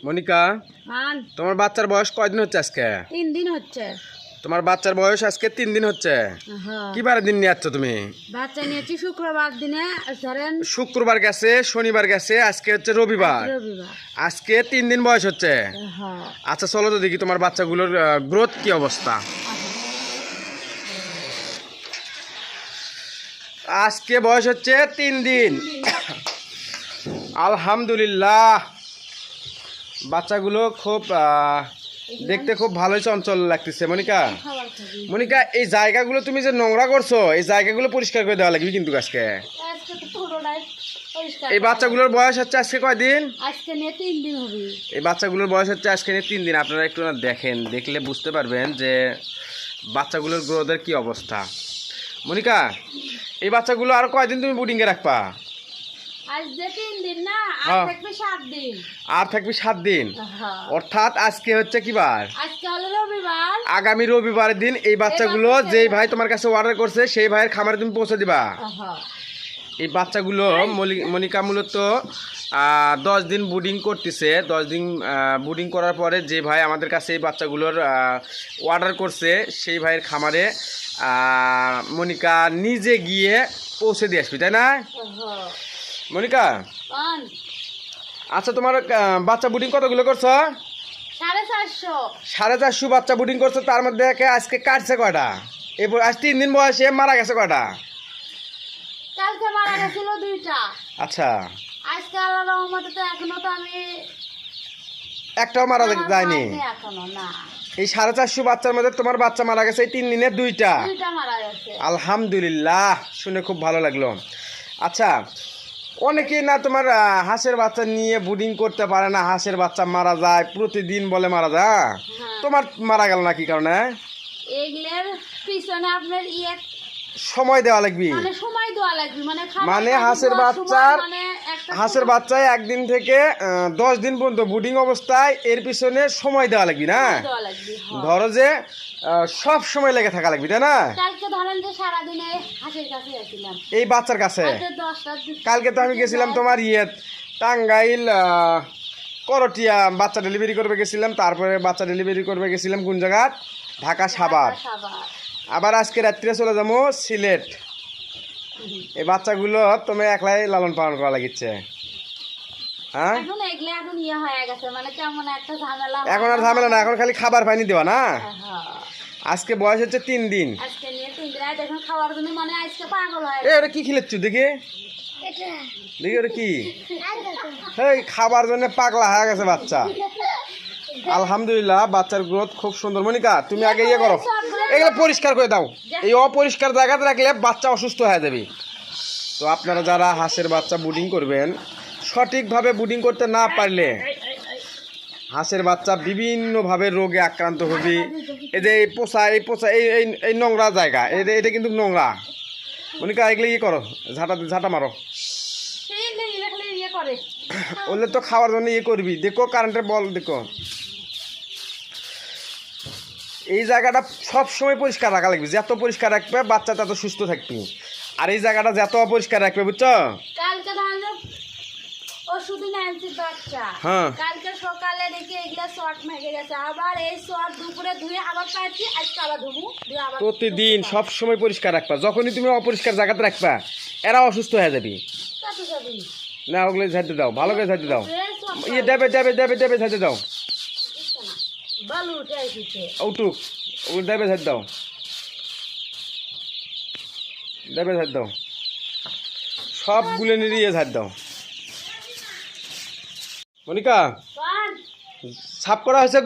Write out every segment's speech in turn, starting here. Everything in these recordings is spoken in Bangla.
মনিকা, তোমার বাচ্চার বয়স কয়দিন হচ্ছে আজকে? 3 দিন হচ্ছে। তোমার বাচ্চার বয়স আজকে 3 দিন হচ্ছে। কি বারে দিন নিয়ে যাচ্ছ তুমি? বাচ্চা নিয়েছি শুক্রবার দিনে, ধরেন শুক্রবার গেছে, শনিবার গেছে, আজকে হচ্ছে রবিবার। আজকে 3 দিন বয়স হচ্ছে। আচ্ছা চলো তো দেখি তোমার বাচ্চাগুলোর গ্রোথ কি অবস্থা। আজকে বয়স হচ্ছে 3 দিন। আলহামদুলিল্লাহ, বাচ্চাগুলো খুব দেখতে খুব ভালোই চঞ্চল লাগতেছে। মনিকা, এই জায়গাগুলো তুমি যে নোংরা করছো, এই জায়গাগুলো পরিষ্কার করে দেওয়া লাগবে কিন্তু আজকে। এই বাচ্চাগুলোর বয়স হচ্ছে আজকে কয়দিন? আজকে নিয়ে 3 দিন হবে। এই বাচ্চাগুলোর বয়স হচ্ছে আজকে নিয়ে 3 দিন। আপনারা একটু দেখেন, দেখলে বুঝতে পারবেন যে বাচ্চাগুলোর গ্রোথের কি অবস্থা। মনিকা, এই বাচ্চাগুলো আর কয়দিন তুমি বোর্ডিংয়ে রাখবা? আজ যে 3 দিন না, আর থাকবে 7 দিন। আর থাকবে 7 দিন। অর্থাৎ আজকে হচ্ছে কি বার? আজকে হলো রবিবার। আগামী রবিবারের দিন এই বাচ্চাগুলো যেই ভাই তোমার কাছে অর্ডার করছে সেই ভাইয়ের খামারে তুমি পৌঁছে দিবা। এই বাচ্চাগুলো মনিকা মূলত 10 দিন বুডিং করতেছে। 10 দিন বুডিং করার পরে যে ভাই আমাদের কাছে এই বাচ্চাগুলোর অর্ডার করছে সেই ভাইয়ের খামারে মনিকা নিজে গিয়ে পৌঁছে দিয়ে আসবি, তাই না মনিকা? আচ্ছা, তোমার বাচ্চা বুডিং কতগুলো করছো? 450 বাচ্চা বুডিং করছো। তার মধ্যে আজকে কাটছে কয়টা? এরপর আজ 3 দিন বয়সে মারা গেছে কয়টা? কালকে মারা গেছিল 2টা। আচ্ছা, আজকে আল্লাহর রহমতে তো এখনো তো আমি একটাও মারা যায়নি এখনো না। এই 450 বাচ্চার মধ্যে তোমার বাচ্চা মারা গেছে এই 3 দিনে 2টা। মারা গেছে। আলহামদুলিল্লাহ, শুনে খুব ভালো লাগলো। আচ্ছা, অনেকেই না তোমার হাঁসের বাচ্চা নিয়ে বুডিং করতে পারে না, হাঁসের বাচ্চা মারা যায় প্রতিদিন বলে মারা যায়। তোমার মারা গেল না কি কারণে? এগুলোর পিছনে আপনার সময় দেওয়া লাগবে, মানে হাঁসের বাচ্চায় 1 দিন থেকে 10 দিন পর্যন্ত বুডিং অবস্থায় এর পিছনে সময় দেওয়া লাগবে না। ধরো যে সব সময় লেগে থাকা লাগবে, তাই না? এই বাচ্চার কাছে কালকে তো আমি গেছিলাম তোমার টাঙ্গাইল করটিয়া, বাচ্চা ডেলিভারি করবে গেছিলাম। তারপরে বাচ্চা ডেলিভারি করবে গেছিলাম কোন জায়গা? ঢাকা সাভার। আবার আজকে রাত্রে চলে যাবো সিলেট। এই বাচ্চাগুলো তুমি একলাই লালন পালন করা লাগিচ্ছে। হ্যাঁ, এখন আর ঝামেলা না, এখন খালি খাবার পানি দেওয়া না। আজকে বয়স হচ্ছে 3 দিন। ওটা কি খেলেছ দেখি দেখি, ওটা কি? এই খাবার জন্য পাগলা হয়ে গেছে বাচ্চা। আলহামদুলিল্লাহ, বাচ্চার গ্রোথ খুব সুন্দর। মনিকা, তুমি আগে করো, এগুলো পরিষ্কার করে দাও। এই অপরিষ্কার জায়গাতে রাখলে বাচ্চা অসুস্থ হয়ে যাবে। তো আপনারা যারা হাঁসের বাচ্চা বুডিং করবেন, সঠিকভাবে বুডিং করতে না পারলে হাঁসের বাচ্চা বিভিন্নভাবে রোগে আক্রান্ত হবে। এই যে এই নোংরা জায়গা, এটা কিন্তু নোংরা। মনিকা, এগুলো করো, ঝাঁটা মারো। ওলে তো খাওয়ার জন্য করবি। দেখো কারেন্টের বল, দেখো এই জায়গাটা সব সময় পরিষ্কার রাখা লাগবে। যত পরিষ্কার রাখবে বাচ্চা তত সুস্থ থাকবে। আর এই জায়গাটা যত অপরিষ্কার রাখবে, বুঝছো? কালকে সকালে দেখি এগুলা শর্ট মেগে গেছে, আবার এই শর্ট দুপুরে ধুয়ে আবার পাচ্ছি, আজকে আবার ধুবো। প্রতিদিন সব সময় পরিষ্কার রাখবা। যখনই তুমি অপরিষ্কার জায়গাতে রাখবা এরা অসুস্থ হয়ে যাবে। না, ওগুলো ঝাড়তে দাও, ভালো করে ঝাড়তে দাও। দেবে ঝাড়তে দাও। উঠুক, ওগুলো দেবে ঝাড় দাও, ঝাড় দাও। সবগুলো নিয়ে ঝাড় দাও। মনিকা, সাফ করা হয়েছে?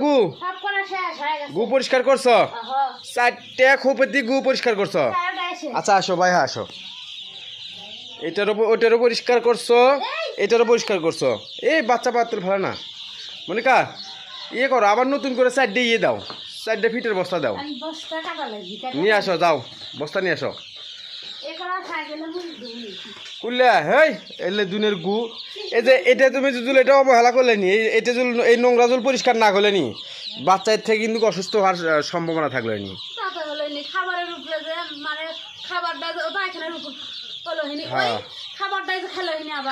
গু পরিষ্কার করছো? 4টে খোপের গু পরিষ্কার করছো? আচ্ছা আসো ভাই, হ্যাঁ আসো। ওটারও পরিষ্কার করছো, এটারও পরিষ্কার করছো। এই বাচ্চা পাত্র ভালো না। মনিকা, করো, আবার নতুন করে 4টে দাও, 4টে ফিটের বস্তা দাও, নিয়ে আসো, যাও বস্তা নিয়ে আসো। কুল্লা হেই এলে দুনের গু। এই যে এটা তুমি যদি এটা অবহেলা করলে নি, এটা যদি এই নোংরা জল পরিষ্কার না করলে নি, বাচ্চার থেকে কিন্তু অসুস্থ হওয়ার সম্ভাবনা থাকলে নি।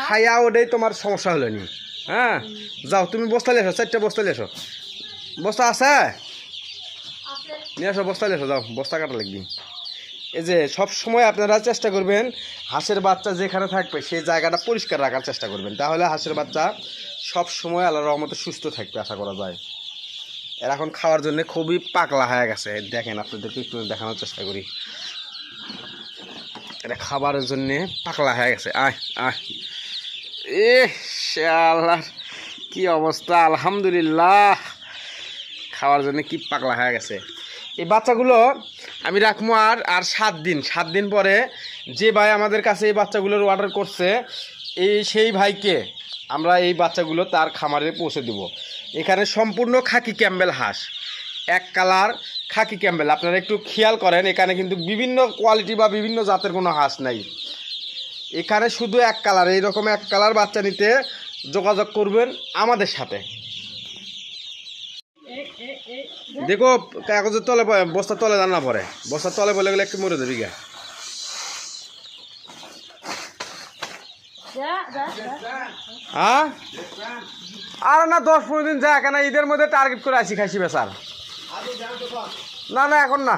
খাইয়া ওটাই তোমার সমস্যা হলো নি। হ্যাঁ যাও তুমি বস্তা নিয়ে আসো, 4টা বস্তা নিয়ে আসো। বস্তা আছে? নিয়ে আসো, বস্তা নিয়ে আসো, যাও বস্তা কাটা লাগবে। এই যে সব সময় আপনারা চেষ্টা করবেন হাঁসের বাচ্চা যেখানে থাকবে সেই জায়গাটা পরিষ্কার রাখার চেষ্টা করবেন, তাহলে হাঁসের বাচ্চা সব সময় আল্লাহর রহমতে সুস্থ থাকবে আশা করা যায়। এর এখন খাওয়ার জন্য খুবই পাগলা হয়ে গেছে, দেখেন আপনাদেরকে একটু দেখানোর চেষ্টা করি। এটা খাবারের জন্য পাগলা হয়ে গেছে। আয় আয়, এ শালা কি অবস্থা, আলহামদুলিল্লাহ খাওয়ার জন্য কি পাগলা হয়ে গেছে। এই বাচ্চাগুলো আমি রাখবো আর 7 দিন পরে যে ভাই আমাদের কাছে এই বাচ্চাগুলোর অর্ডার করছে সেই ভাইকে আমরা এই বাচ্চাগুলো তার খামারে পৌঁছে দেব। এখানে সম্পূর্ণ খাকি ক্যাম্বেল হাঁস, এক কালার খাকি ক্যাম্বেল। আপনারা একটু খেয়াল করেন, এখানে কিন্তু বিভিন্ন কোয়ালিটি বা বিভিন্ন জাতের কোনো হাঁস নাই, এখানে শুধু এক কালার। এইরকম এক কালার বাচ্চা নিতে যোগাযোগ করবেন আমাদের সাথে। দেখো কাগজের তলে বস্তার তলে জানা পরে, বস্তার তলে বলে গেলে একটু মরে দেবি গা। হ্যাঁ আর না 10-15 দিন যা, কেন ঈদের মধ্যে টার্গেট করে আসি খাসি বেচার। না না এখন না,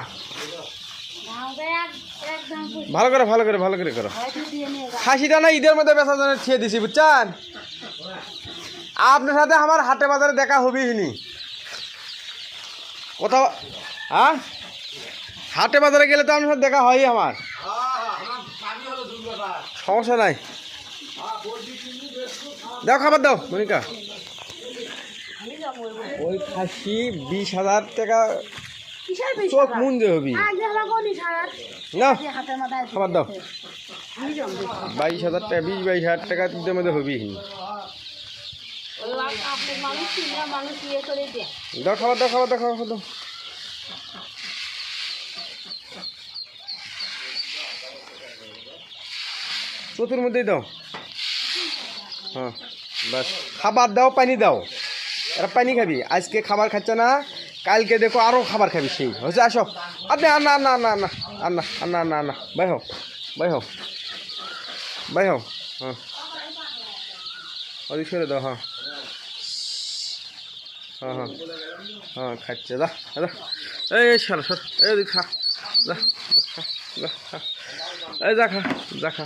ভালো করে করো। খাসিটা না ঈদের মধ্যে বেচার জন্য ছিয়ে দিছি, বুঝছেন? আপনার সাথে আমার হাটে বাজারে দেখা হবেই নি কোথাও। হ্যাঁ হাটে বাজারে গেলে তো আপনার সাথে দেখা হয়ই আমার, সমস্যা নাই। দাও খাবার দাও মনিকা। ওই খাসি 20,000 টাকা চোখ মুঞ্জে হবি না, খাবার দাও। 22,000 টাকা, 22,000 টাকা তোদের মধ্যে হবি। দাও খাবার দাও, খাবার দাও, খাবার দাও। চতুর মধ্যেই দাও। হ্যাঁ বাস, খাবার দাও, পানি দাও। এরা পানি খাবি, আজকে খাবার খাচ্ছে না, কালকে দেখো আরও খাবার খাবি সেই হচ্ছে। আসো আপনি, আর না না না না আর না আর না না না, বাই হও বাই হও বাই হও। হ্যাঁ ওদিক সরে দাও। হ্যাঁ হ্যাঁ হ্যাঁ হ্যাঁ খাচ্ছে, যা যা এই সর সর, এই খা, যা যা খা, এই যা খা, যা খা।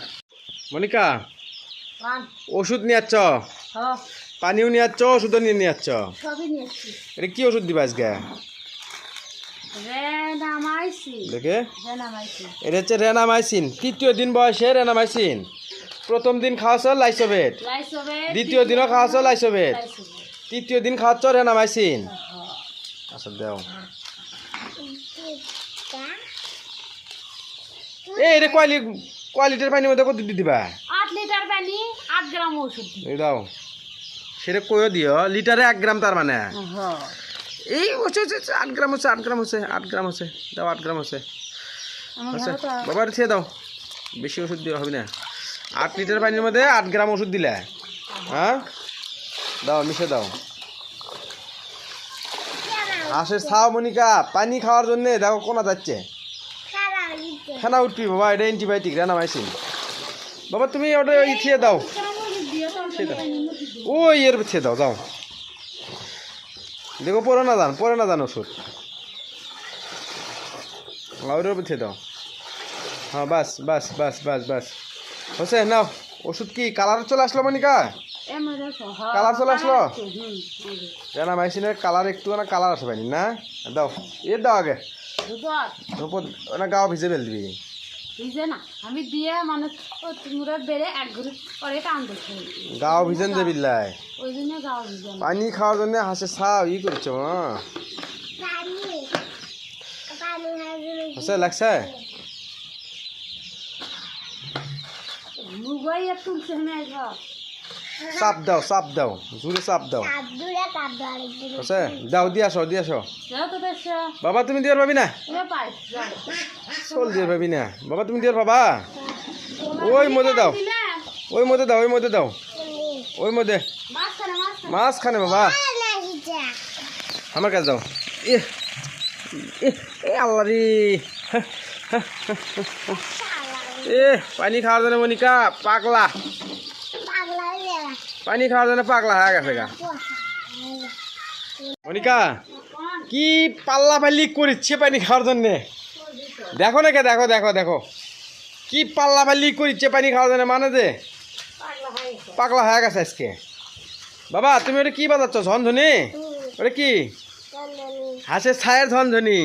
মনিকা ওষুধ নিয়ে যাচ্ছ, পানিও নিয়ে যাচ্ছ, ওষুধও নিয়ে যাচ্ছ। এটা কি ওষুধ দিবা আজকে? দেখে এটা হচ্ছে রেনামাইসিন, 3য় দিন বয়সে রেনামাইসিন। প্রথম দিন খাওয়াছ লাইসোভেট, 2য় দিনও খাওয়াছ লাইসোভেট, 3য় দিন খাওয়াচ্ছ রেনামাইসিন। আচ্ছা দেও। এটা কোয়ালিটির পানির মধ্যে কত দিবা? 8 লিটার পানি, 8 গ্রাম ওষুধ দাও। সেটা কয়ে দিও, লিটারে 1 গ্রাম, তার মানে এই হচ্ছে 8 গ্রাম হচ্ছে, 8 গ্রাম হচ্ছে, 8 গ্রাম হচ্ছে, দাও 8 গ্রাম হচ্ছে। আচ্ছা বাবা ছেড়ে দাও, বেশি ওষুধ দেওয়া হবে না। 8 লিটার পানির মধ্যে 8 গ্রাম ওষুধ দিলে, হ্যাঁ দাও, মিশে দাও। হাঁসের ছাও মনিকা পানি খাওয়ার জন্য দেখো কোনা যাচ্ছে, খানা উঠবি বাবা। এটা অ্যান্টিবায়োটিক রেনামাইসিন। বাবা তুমি ওটা ইথিয়ে দাও, ওই এর ছেড়ে দাও, যাও। দেখো পরে না জান ওষুধ, ওর ছেড়ে দাও। হ্যাঁ বাস বাস বাস বাস বাস হচ্ছে নাও। ওষুধ কি কালার চলে আসলো মনিকা? কালার চলে আসলো? রেনামাইসিনের কালার একটু না কালার আসে পানি না, দাও এর দাও আগে, না গাও ভিজে ফেল দিবি। আমি দিয়ে মানে বেড়ে 1 ঘড়ি পরে টান দিচ্ছি, গাও ভিজেন যে বিল্লাই, ওই জন্য গাও ভিজে। পানি খাওয়ার জন্য হাসে ছাও ই করছো, হচ্ছে লাগছে। চাপ দাও, চাপ দাও, জোরে চাপ দাও। আছে দাও, দিয়ে আসো, দিয়ে আসো। বাবা তুমি দিয়ে পাবি না, চল দিয়ে পাবি না বাবা, তুমি দিয়ে পাবা। ওই মধ্যে দাও, ওই মধ্যে দাও, ওই মধ্যে দাও, ওই মধ্যে মাছ খানে বাবা। আমার কাছে দাও। এ আল্লাহ রে, পানি খাওয়ার জন্য মনিকা পাগলা। পানি খাওয়ার জন্য পাগলা হয়ে গেছে গা। মনিকা কি পাল্লা পাল্লি করিচ্ছে পানি খাওয়ার জন্যে, দেখো না কে, দেখো দেখো দেখো কি পাল্লা পাল্লি করিচ্ছে পানি খাওয়ার জন্য, মানে যে পাগলা হয়ে গেছে আজকে। বাবা তুমি ওটা কি বাজাচ্ছ, ঝনঝনি? ওটা কি হাঁসের ছায়ের ঝনঝনি?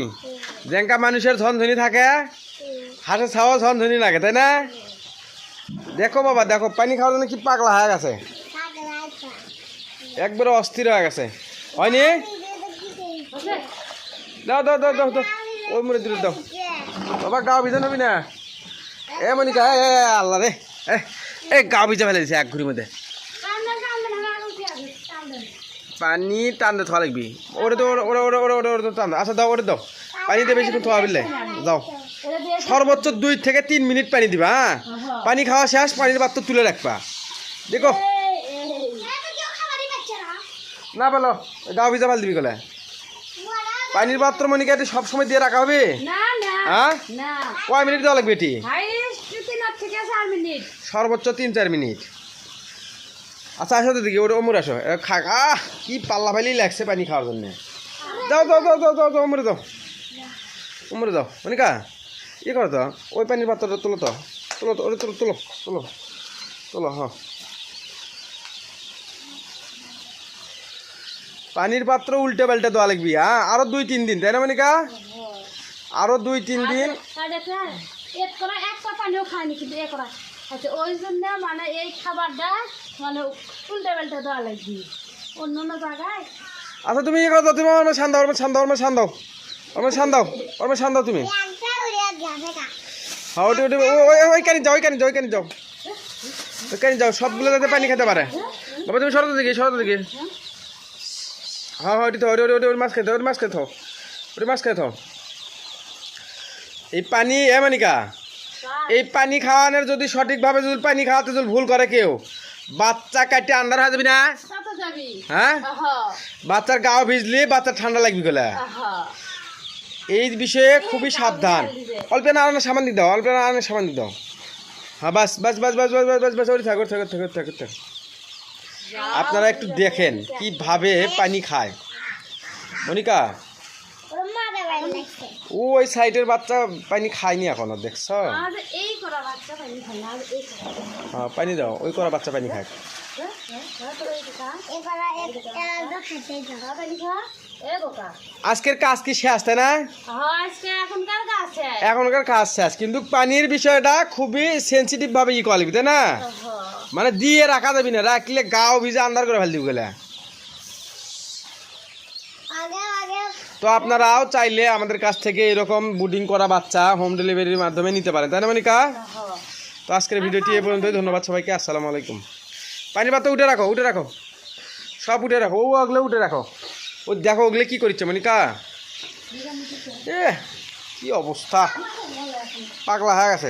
যেঙ্কা মানুষের ঝনঝনি থাকে হাঁসের ছাওয়া ঝনঝনি লাগে, তাই না? দেখো বাবা দেখো পানি খাওয়ার জন্য কি পাগলা হয়ে গেছে, একবারে অস্থির হয়ে গেছে, হয়নি? দাও দাও দাও দাও দাও, ওই মুড়ে দূরে দাও বাবা, গাও ভিজে নবি না। এ মনিকা এ আল্লাহ রে, এ গাও ভিজে ফেলে দিছে এক ঘুরির মধ্যে। পানি টান দে থা লাগবি, ওরে তো ওরে ওরে ওরে ওরে ওরে টান, আচ্ছা দাও ওরে দাও, পানিতে বেশিক্ষণ থা বিলে যাও, সর্বোচ্চ 2 থেকে 3 মিনিট পানি দিবা। হ্যাঁ, পানি খাওয়া শেষ, পানির পাত্র তুলে রাখবা। দেখো না বলো গাও ভিজা ফেল দিবি গলে, পানির পাত্র মনিকা সব সময় দিয়ে রাখা হবে? হ্যাঁ, কয় মিনিট দেওয়া লাগবে এটি? সর্বোচ্চ 3-4 মিনিট। আচ্ছা আসো তো দেখি ওটা অমর আসো, খা কি পাল্লা পাইলি লাগছে পানি খাওয়ার জন্য। যাও যাও যাও যাও যাও যাও অমরে যাও, অমরে যাও মনিকা, ইয়ে করো তো ওই পানির পাত্রটা তোলো তো, তোলো তো ওরে তোলো তোলো তোলো তোলো। হ্যাঁ, পানির পাত্র উল্টে পাল্টে দেওয়া লাগবি। হ্যাঁ, আরো 2-3 দিন, তাই না মনিকা? আরো 2-3 দিন। ওই জন্য মানে এই খাবারটা মানে উল্টে পাল্টে দেওয়া লাগবে অন্য অন্য জায়গায়। আচ্ছা তুমি ইয়ে করো তো, তুমি আমার শান দাও, আমার শান দাও, আমার শান দাও, আমার শান দাও, আমার শান দাও তুমি। হ্যাঁ ওটি ওটি ওই কানি যাও, ওই কানি যাও, ওই কানি যাও, ওই কানি যাও, সবগুলো যাতে পানি খেতে পারে। বাবা তুমি সরতে দেখি, সরতে দেখি। হ্যাঁ হ্যাঁ ওটি তো ওটি ওটি মাছ খেতে, ওটি মাছ খেতে, ওটি মাছ খেতে। এই পানি এ মনিকা, এই পানি খাওয়ানোর যদি সঠিকভাবে যদি পানি খাওয়াতে যদি ভুল করে কেউ, বাচ্চা কাটে আন্দার হয়ে যাবি না? হ্যাঁ, বাচ্চার গাও ভিজলি বাচ্চার ঠান্ডা লাগবি গলা, এই বিষয়ে খুবই সাবধান। অল্প না আনার সামান দিয়ে দাও, অল্প না আনার সামান দিয়ে দাও। হ্যাঁ বাস বাস বাস বাস বাস বাস বাস বাস, ওই থাক থাক থাক থাক থাক। আপনারা একটু দেখেন কিভাবে পানি খায় মনিকা। ওই সাইডের বাচ্চা পানি খায়নি এখনো, দেখছ? হ্যাঁ পানি দাও, ওই করা বাচ্চা পানি খায়। আজকের কাজ কি শেষ, তাই না? এখনকার কাজ শেষ, কিন্তু পানির বিষয়টা খুবই সেন্সিটিভ ভাবে ই করা লাগবে, তাই না? মানে দিয়ে রাখা যাবি না, রাখলে গাও ভিজে আন্দার করে ফেল দিবি গেলে। তো আপনারাও চাইলে আমাদের কাছ থেকে এরকম বুডিং করা বাচ্চা হোম ডেলিভারির মাধ্যমে নিতে পারেন, তাই না মনিকা? তো আজকের ভিডিওটি এ পর্যন্তই, ধন্যবাদ সবাইকে, আসসালামু আলাইকুম। পানির পাত্র উঠে রাখো, উঠে রাখো, সব উঠে রাখো, ও ওগুলো উঠে রাখো। ও দেখো ওগুলো কি করছে মনিকা, এ কি অবস্থা, পাগলা হয়ে গেছে।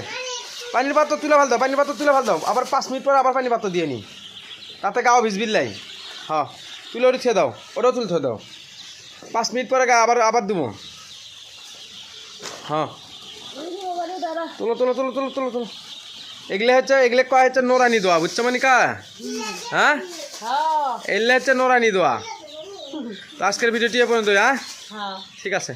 পানির পাত্র তুলে ফেল দাও, পানির পাত্র তুলে ফেল দাও, আবার 5 মিনিট পরে আবার পানির পাত্র দিয়ে নি, তাতে গাও ভিজবিল্লাই। হ্যাঁ তুলে ওটা ছেড়ে দাও, ওটাও তুলে ছেড়ে দাও, 5 মিনিট পরে আবার আবার দেবো। হ্যাঁ তোলো তোলো তোলো তোলো তোলো তোলো। এগুলো হচ্ছে, এগুলো কয় হচ্ছে নোরানি দোয়া, বুঝছো মনিকা? হ্যাঁ এগুলো হচ্ছে নোরানি দোয়া। তো আজকের ভিডিওটি এ পর্যন্ত। হ্যাঁ ঠিক আছে।